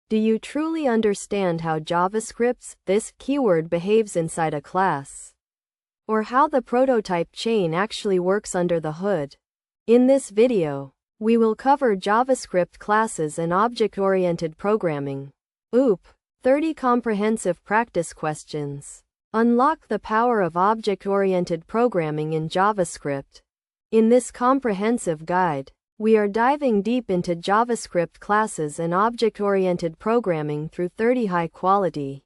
Do you truly understand how JavaScript's this keyword behaves inside a class? Or how the prototype chain actually works under the hood? In this video, we will cover JavaScript classes and object-oriented programming. 30 comprehensive practice questions. Unlock the power of object-oriented programming in JavaScript. In this comprehensive guide, we are diving deep into JavaScript classes and object-oriented programming through 30 high-quality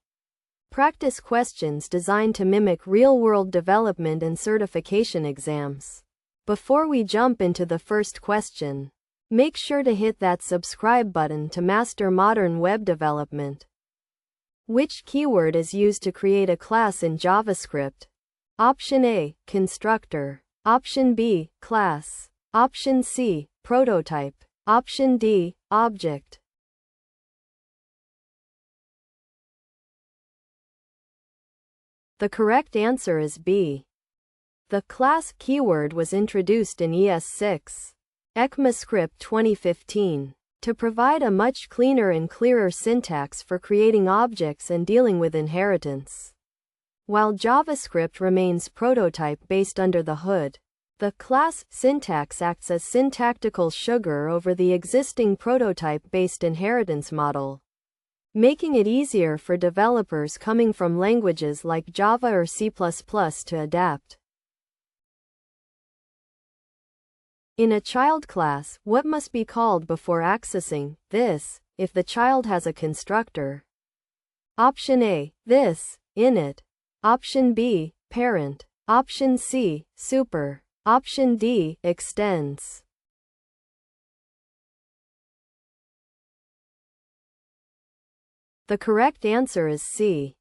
practice questions designed to mimic real-world development and certification exams. Before we jump into the first question, make sure to hit that subscribe button to master modern web development. Which keyword is used to create a class in JavaScript? Option A, constructor. Option B, class. Option C, prototype. Option D, object. The correct answer is B. The class keyword was introduced in ES6 ECMAScript 2015 to provide a much cleaner and clearer syntax for creating objects and dealing with inheritance. While JavaScript remains prototype-based under the hood, the class syntax acts as syntactical sugar over the existing prototype-based inheritance model, making it easier for developers coming from languages like Java or C++ to adapt. In a child class, what must be called before accessing this, if the child has a constructor? Option A, this, init. Option B, parent. Option C, super. Option D, extends. The correct answer is C.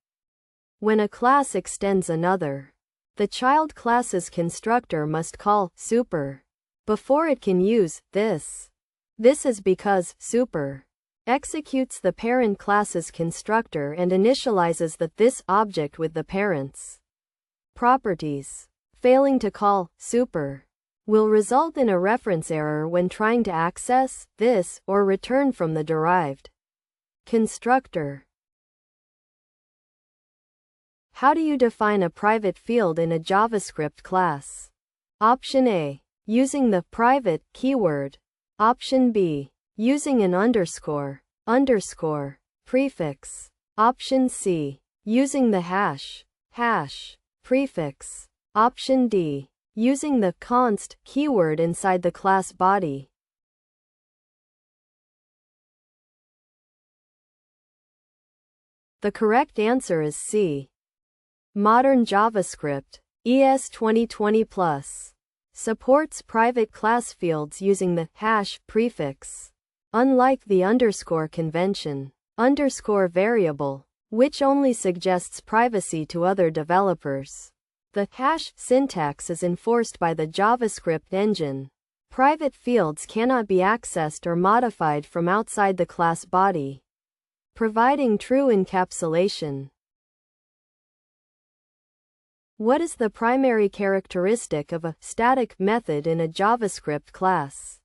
When a class extends another, the child class's constructor must call super before it can use this. This is because super executes the parent class's constructor and initializes the this object with the parent's properties. Failing to call super will result in a reference error when trying to access this or return from the derived constructor. How do you define a private field in a JavaScript class? Option A, using the private keyword. Option B, using an underscore prefix. Option C, using the hash prefix. Option D, using the const keyword inside the class body. The correct answer is C. Modern JavaScript, ES 2020+, supports private class fields using the hash prefix. Unlike the underscore convention, underscore variable, which only suggests privacy to other developers, the hash syntax is enforced by the JavaScript engine. Private fields cannot be accessed or modified from outside the class body, providing true encapsulation. What is the primary characteristic of a static method in a JavaScript class?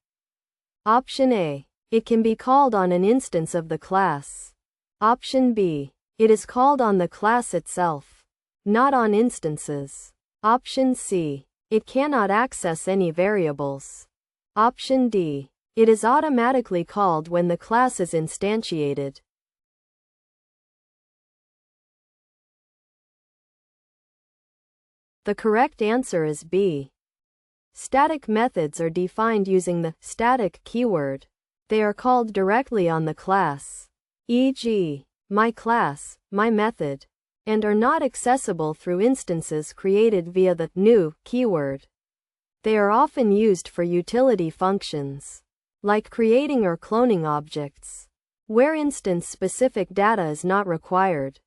Option A, it can be called on an instance of the class. Option B, it is called on the class itself, not on instances. Option C, it cannot access any variables. Option D, it is automatically called when the class is instantiated. The correct answer is B. Static methods are defined using the static keyword. They are called directly on the class, e.g., my class, my method, and are not accessible through instances created via the new keyword. They are often used for utility functions, like creating or cloning objects, where instance-specific data is not required.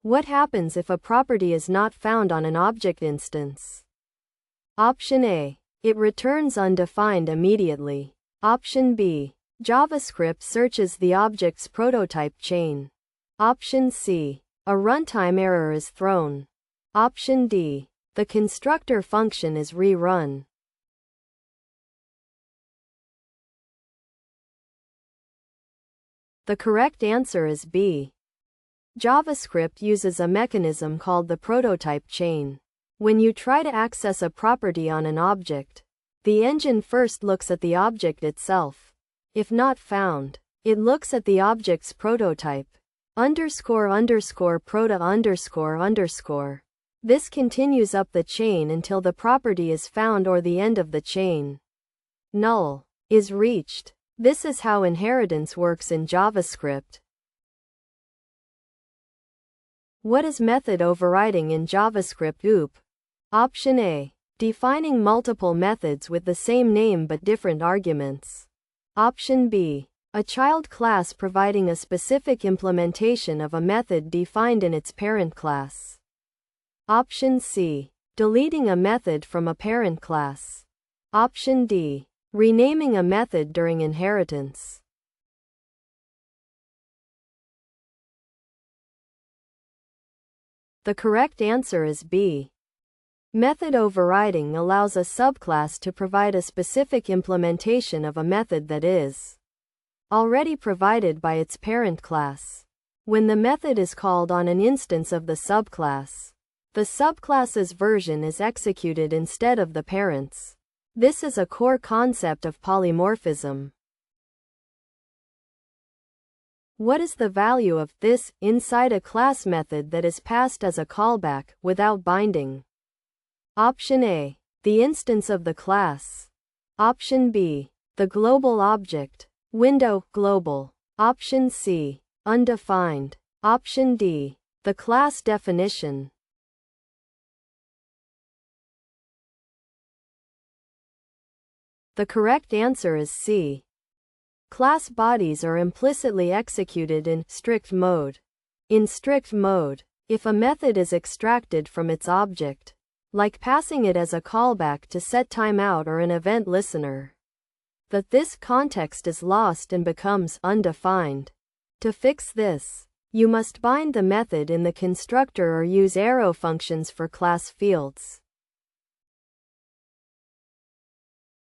What happens if a property is not found on an object instance? Option A, it returns undefined immediately. Option B, JavaScript searches the object's prototype chain. Option C, a runtime error is thrown. Option D, the constructor function is rerun. The correct answer is B. JavaScript uses a mechanism called the prototype chain. When you try to access a property on an object, the engine first looks at the object itself. If not found, it looks at the object's prototype. __proto___. This continues up the chain until the property is found or the end of the chain, null, is reached. This is how inheritance works in JavaScript. What is method overriding in JavaScript? OOP. Option A. Defining multiple methods with the same name but different arguments. Option B. A child class providing a specific implementation of a method defined in its parent class. Option C. Deleting a method from a parent class. Option D. Renaming a method during inheritance. The correct answer is B. Method overriding allows a subclass to provide a specific implementation of a method that is already provided by its parent class. When the method is called on an instance of the subclass, the subclass's version is executed instead of the parent's. This is a core concept of polymorphism. What is the value of this inside a class method that is passed as a callback without binding? Option A. The instance of the class. Option B. The global object. Window, global. Option C. Undefined. Option D. The class definition. The correct answer is C. Class bodies are implicitly executed in strict mode. In strict mode, if a method is extracted from its object, like passing it as a callback to set timeout or an event listener, that this context is lost and becomes undefined. To fix this, you must bind the method in the constructor or use arrow functions for class fields.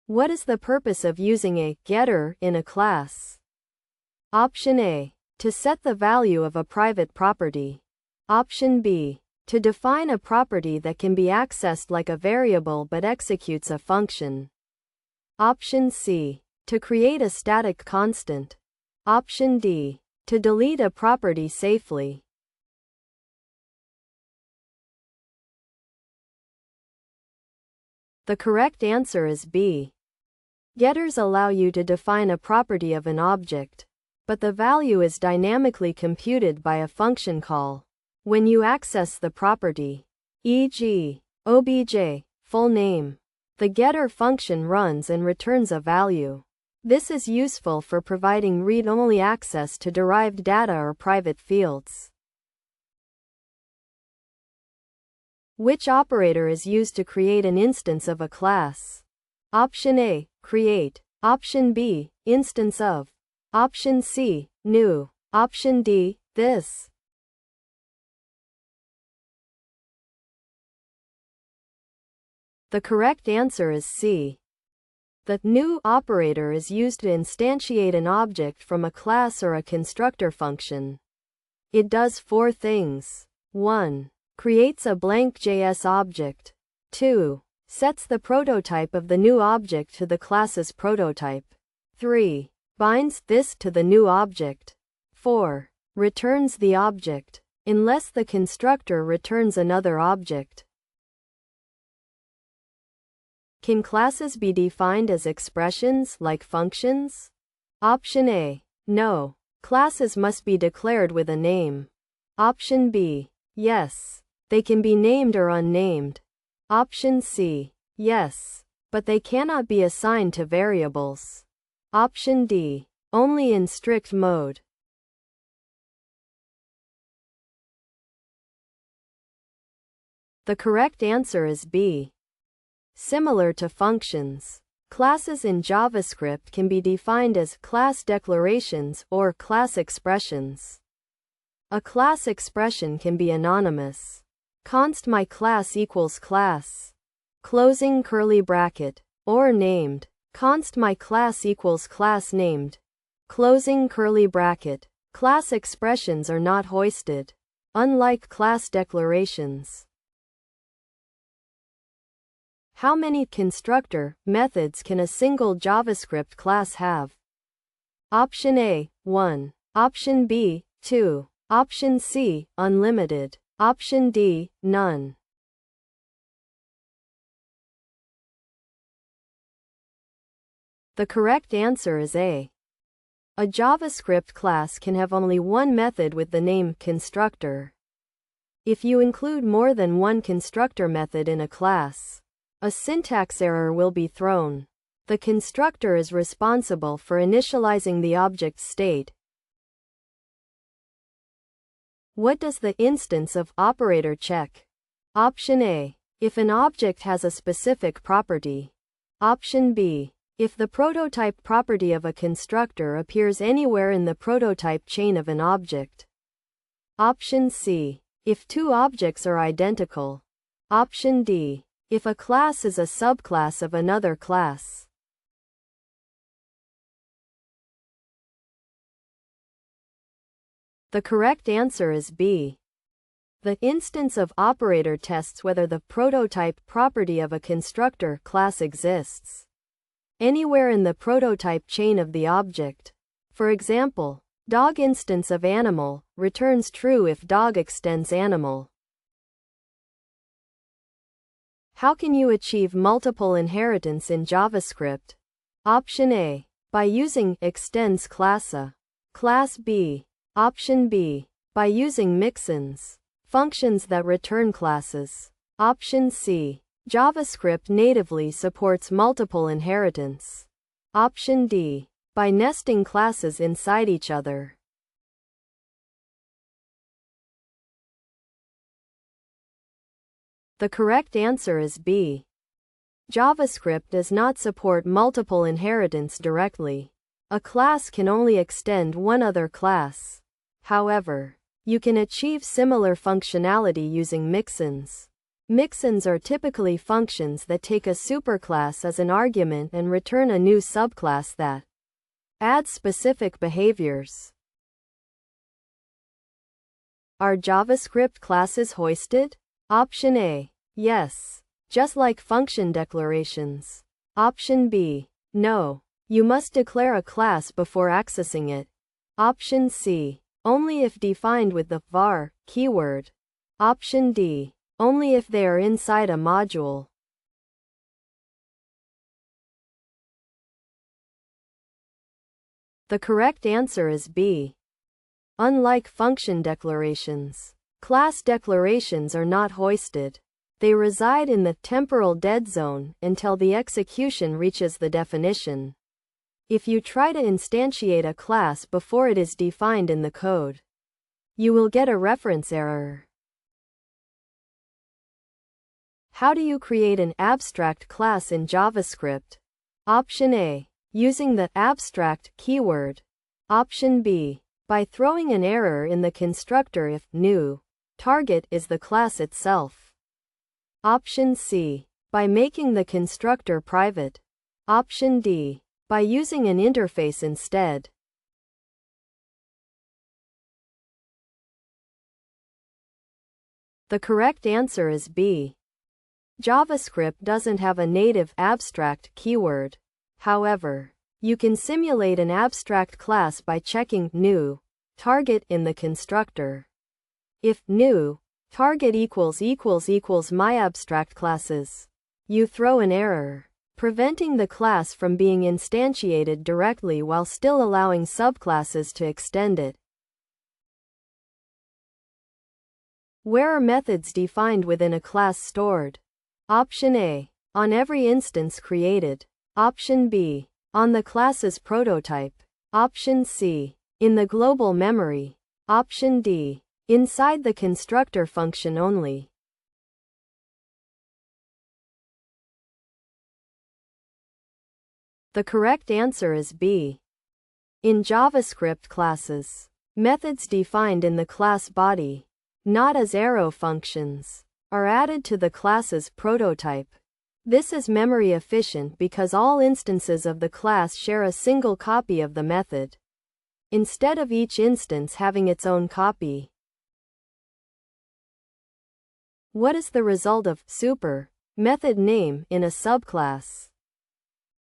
What is the purpose of using a getter in a class? Option A. To set the value of a private property. Option B. To define a property that can be accessed like a variable but executes a function. Option C. To create a static constant. Option D. To delete a property safely. The correct answer is B. Getters allow you to define a property of an object, but the value is dynamically computed by a function call when you access the property, e.g., obj, full name. The getter function runs and returns a value. This is useful for providing read-only access to derived data or private fields. Which operator is used to create an instance of a class? Option A. Create. Option B. Instance of. Option C. New. Option D. This. The correct answer is C. The new operator is used to instantiate an object from a class or a constructor function. It does 4 things. 1. Creates a blank JS object. 2. Sets the prototype of the new object to the class's prototype. 3. Binds this to the new object. 4. Returns the object, unless the constructor returns another object. Can classes be defined as expressions like functions? Option A. No. Classes must be declared with a name. Option B. Yes. They can be named or unnamed. Option C. Yes. But they cannot be assigned to variables. Option D. Only in strict mode. The correct answer is B. Similar to functions, classes in JavaScript can be defined as class declarations or class expressions. A class expression can be anonymous. Const my class equals class, closing curly bracket, or named. Const my class equals class named. Closing curly bracket. Class expressions are not hoisted, unlike class declarations. How many constructor methods can a single JavaScript class have? Option A, 1. Option B, 2. Option C, unlimited. Option D, none. The correct answer is A. A JavaScript class can have only one method with the name constructor. If you include more than one constructor method in a class, a syntax error will be thrown. The constructor is responsible for initializing the object's state. What does the instance of operator check? Option A. If an object has a specific property. Option B. If the prototype property of a constructor appears anywhere in the prototype chain of an object. Option C. If two objects are identical. Option D. If a class is a subclass of another class. The correct answer is B. The instance of operator tests whether the prototype property of a constructor class exists anywhere in the prototype chain of the object. For example, dog instance of animal returns true if dog extends animal. How can you achieve multiple inheritance in JavaScript? Option A. By using extends class A. Class B. Option B. By using mixins, functions that return classes. Option C. JavaScript natively supports multiple inheritance. Option D. By nesting classes inside each other. The correct answer is B. JavaScript does not support multiple inheritance directly. A class can only extend one other class. However, you can achieve similar functionality using mixins. Mixins are typically functions that take a superclass as an argument and return a new subclass that adds specific behaviors. Are JavaScript classes hoisted? Option A. Yes. Just like function declarations. Option B. No. You must declare a class before accessing it. Option C. Only if defined with the var keyword. Option D. Only if they are inside a module. The correct answer is B. Unlike function declarations, class declarations are not hoisted. They reside in the temporal dead zone until the execution reaches the definition. If you try to instantiate a class before it is defined in the code, you will get a reference error. How do you create an abstract class in JavaScript? Option A. Using the abstract keyword. Option B. By throwing an error in the constructor if new target is the class itself. Option C. By making the constructor private. Option D. By using an interface instead. The correct answer is B. JavaScript doesn't have a native abstract keyword. However, you can simulate an abstract class by checking new target in the constructor. If new target equals myAbstractClasses, you throw an error, preventing the class from being instantiated directly while still allowing subclasses to extend it. Where are methods defined within a class stored? Option A. On every instance created. Option B. On the class's prototype. Option C. In the global memory. Option D. Inside the constructor function only. The correct answer is B. In JavaScript classes, methods defined in the class body, not as arrow functions, are added to the class's prototype. This is memory efficient because all instances of the class share a single copy of the method. instead of each instance having its own copy. What is the result of super method name in a subclass?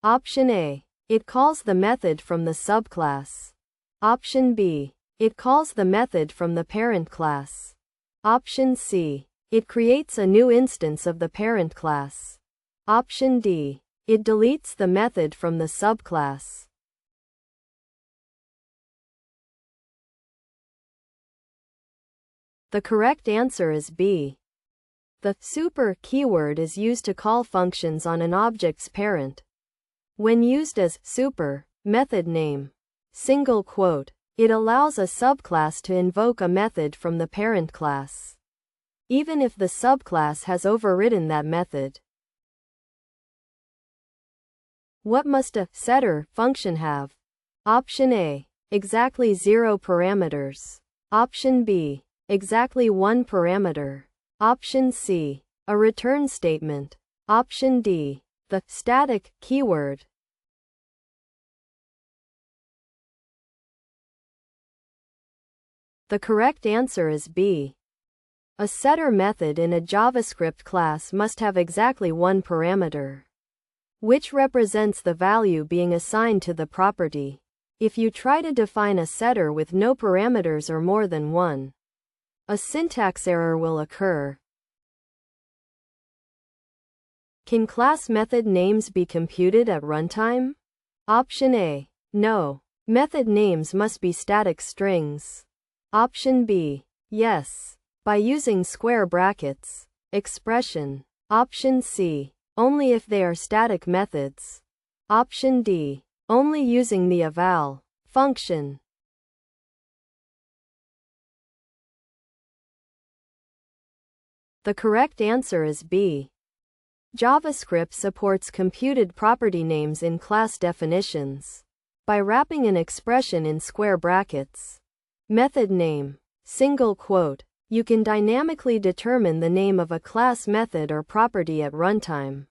Option A. It calls the method from the subclass. Option B. It calls the method from the parent class. Option C. It creates a new instance of the parent class. Option D. It deletes the method from the subclass. The correct answer is B. The super keyword is used to call functions on an object's parent. When used as super method name, single quote, it allows a subclass to invoke a method from the parent class, even if the subclass has overridden that method. What must a setter function have? Option A. Exactly 0 parameters. Option B. Exactly 1 parameter. Option C. A return statement. Option D. The static keyword. The correct answer is B. A setter method in a JavaScript class must have exactly 1 parameter, which represents the value being assigned to the property. If you try to define a setter with no parameters or more than 1, a syntax error will occur. Can class method names be computed at runtime? Option A. No. Method names must be static strings. Option B. Yes. By using square brackets. Expression. Option C. Only if they are static methods. Option D. Only using the eval function. The correct answer is B. JavaScript supports computed property names in class definitions. By wrapping an expression in square brackets, method name, single quote, you can dynamically determine the name of a class method or property at runtime.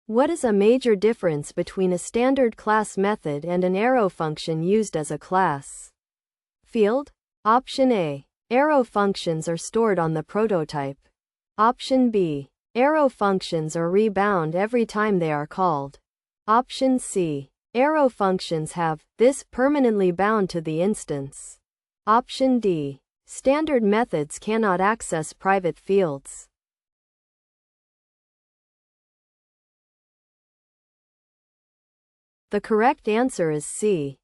What is a major difference between a standard class method and an arrow function used as a class field? Option A. Arrow functions are stored on the prototype. Option B. Arrow functions are rebound every time they are called. Option C. Arrow functions have this permanently bound to the instance. Option D. Standard methods cannot access private fields. The correct answer is C.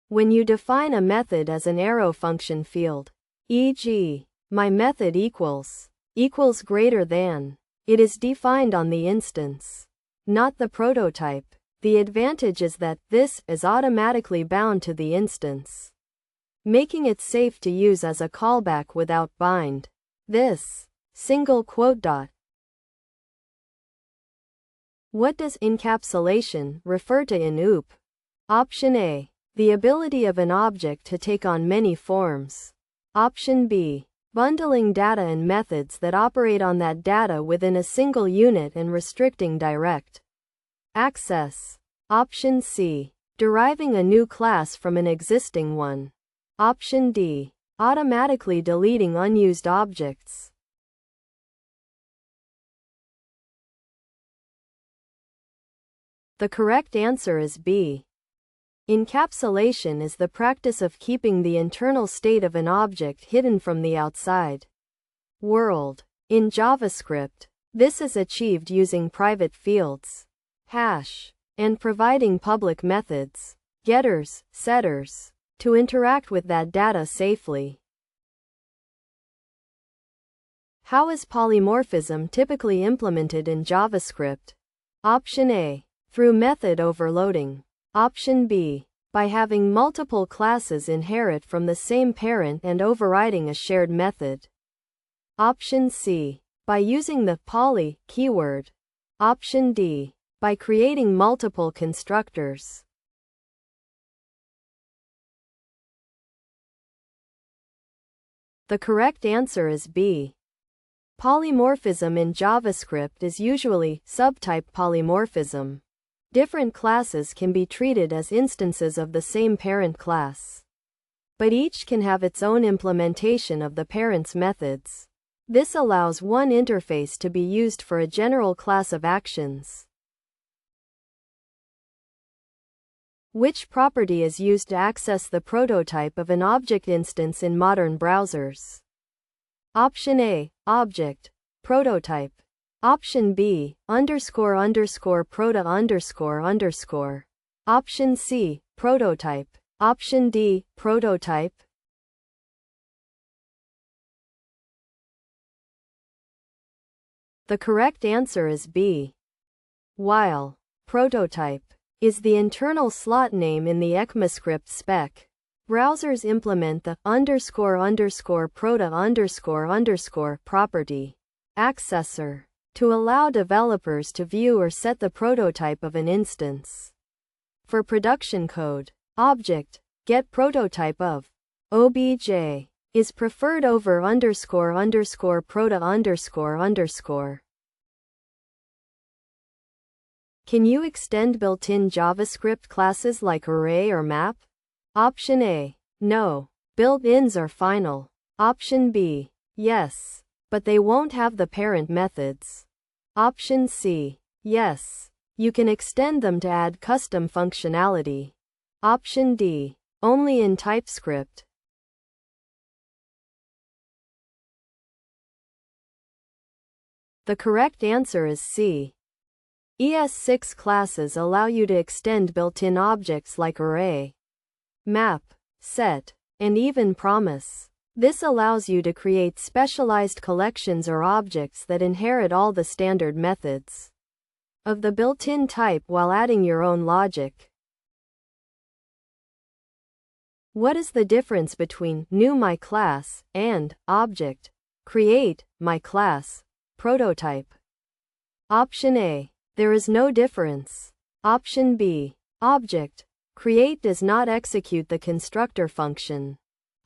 When you define a method as an arrow function field, e.g., my method equals greater than, it is defined on the instance, not the prototype. The advantage is that this is automatically bound to the instance, making it safe to use as a callback without bind. This single quote dot. What does encapsulation refer to in OOP? Option A. The ability of an object to take on many forms. Option B. Bundling data and methods that operate on that data within a single unit and restricting direct access. Option C. Deriving a new class from an existing one. Option D. Automatically deleting unused objects. The correct answer is B. Encapsulation is the practice of keeping the internal state of an object hidden from the outside world. In JavaScript, this is achieved using private fields, hash, and providing public methods, getters, setters, to interact with that data safely. How is polymorphism typically implemented in JavaScript? Option A. Through method overloading. Option B. By having multiple classes inherit from the same parent and overriding a shared method. Option C. By using the poly keyword. Option D. By creating multiple constructors. The correct answer is B. Polymorphism in JavaScript is usually subtype polymorphism. Different classes can be treated as instances of the same parent class, but each can have its own implementation of the parent's methods. This allows one interface to be used for a general class of actions. Which property is used to access the prototype of an object instance in modern browsers? Option A, object, prototype. Option B, __proto___. Option C, prototype. Option D, prototype. The correct answer is B. While prototype is the internal slot name in the ECMAScript spec, browsers implement the __proto___ property accessor to allow developers to view or set the prototype of an instance. For production code, object get prototype of obj is preferred over __proto___. Can you extend built-in JavaScript classes like array or map? Option A, no. Built-ins are final. Option B, yes, but they won't have the parent methods. Option C, yes, you can extend them to add custom functionality. Option D, only in TypeScript. The correct answer is C. ES6 classes allow you to extend built-in objects like array, map, set, and even promise. This allows you to create specialized collections or objects that inherit all the standard methods of the built-in type while adding your own logic. What is the difference between new my class and object create my class prototype? Option A, there is no difference. Option B, object create does not execute the constructor function.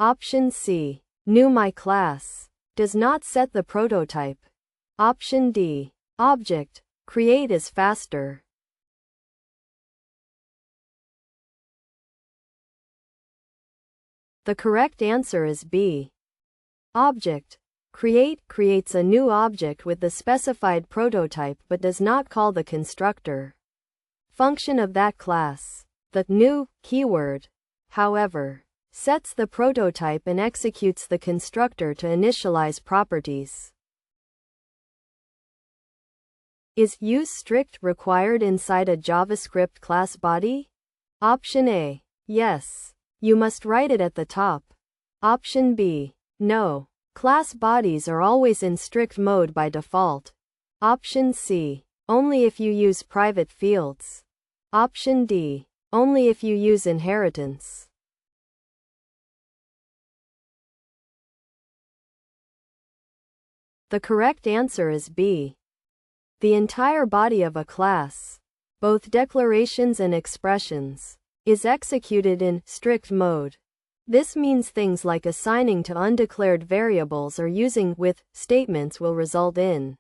Option C, new my class does not set the prototype. Option D, object create is faster. The correct answer is B. Object create creates a new object with the specified prototype but does not call the constructor function of that class. The new keyword, however, sets the prototype and executes the constructor to initialize properties. Is use strict required inside a JavaScript class body? Option A, yes. You must write it at the top. Option B, no. Class bodies are always in strict mode by default. Option C, only if you use private fields. Option D, only if you use inheritance. The correct answer is B. The entire body of a class, both declarations and expressions, is executed in strict mode. This means things like assigning to undeclared variables or using with statements will result in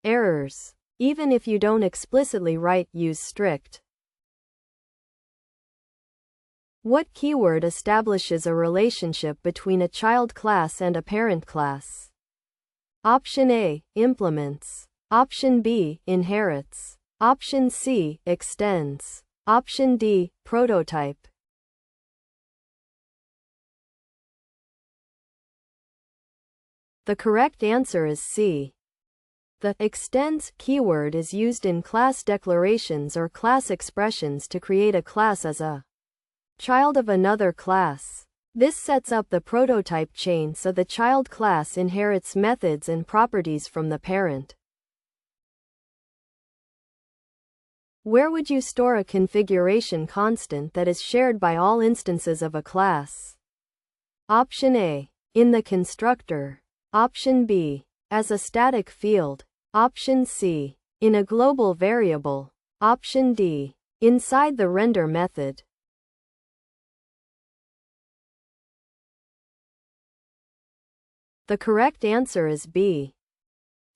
errors, even if you don't explicitly write use strict. What keyword establishes a relationship between a child class and a parent class? Option A, implements. Option B, inherits. Option C, extends. Option D, prototype. The correct answer is C. The extends keyword is used in class declarations or class expressions to create a class as a child of another class. This sets up the prototype chain so the child class inherits methods and properties from the parent. Where would you store a configuration constant that is shared by all instances of a class? Option A, in the constructor. Option B, as a static field. Option C, in a global variable. Option D, inside the render method. The correct answer is B.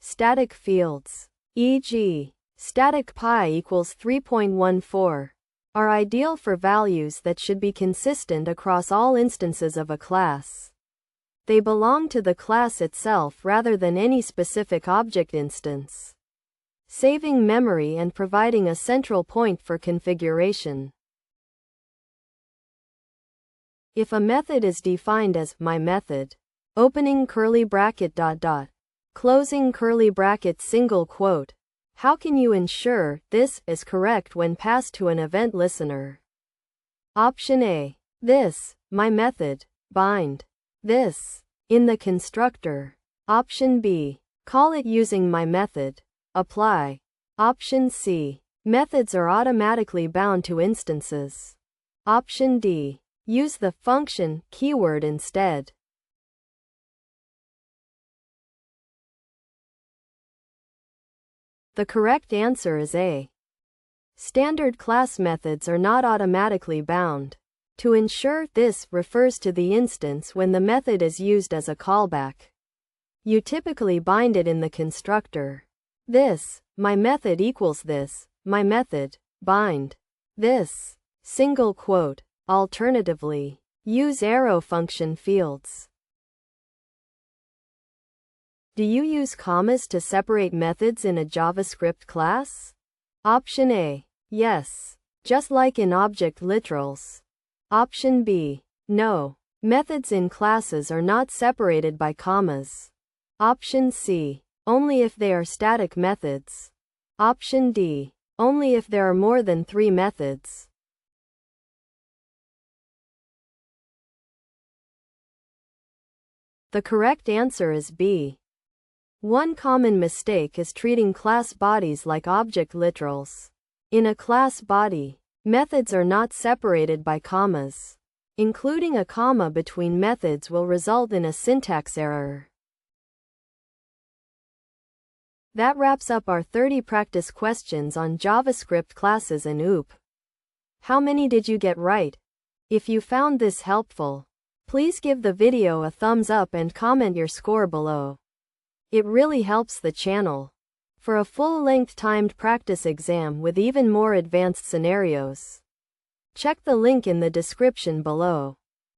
Static fields, e.g., static pi equals 3.14, are ideal for values that should be consistent across all instances of a class. They belong to the class itself rather than any specific object instance, saving memory and providing a central point for configuration. If a method is defined as my method, opening curly bracket ... closing curly bracket single quote, how can you ensure this is correct when passed to an event listener? Option A. This, my method, bind this in the constructor. Option B. Call it using my method, apply. Option C. Methods are automatically bound to instances. Option D. Use the function keyword instead. The correct answer is A. Standard class methods are not automatically bound. To ensure this refers to the instance when the method is used as a callback. You typically bind it in the constructor. This, my method equals this, my method, bind this, single quote. Alternatively, use arrow function fields. Do you use commas to separate methods in a JavaScript class? Option A. Yes, just like in object literals. Option B. No, methods in classes are not separated by commas. Option C. Only if they are static methods. Option D. Only if there are more than 3 methods. The correct answer is B. One common mistake is treating class bodies like object literals. In a class body, methods are not separated by commas. Including a comma between methods will result in a syntax error. That wraps up our 30 practice questions on JavaScript classes and OOP. How many did you get right? If you found this helpful, please give the video a thumbs up and comment your score below. It really helps the channel. For a full-length timed practice exam with even more advanced scenarios, check the link in the description below.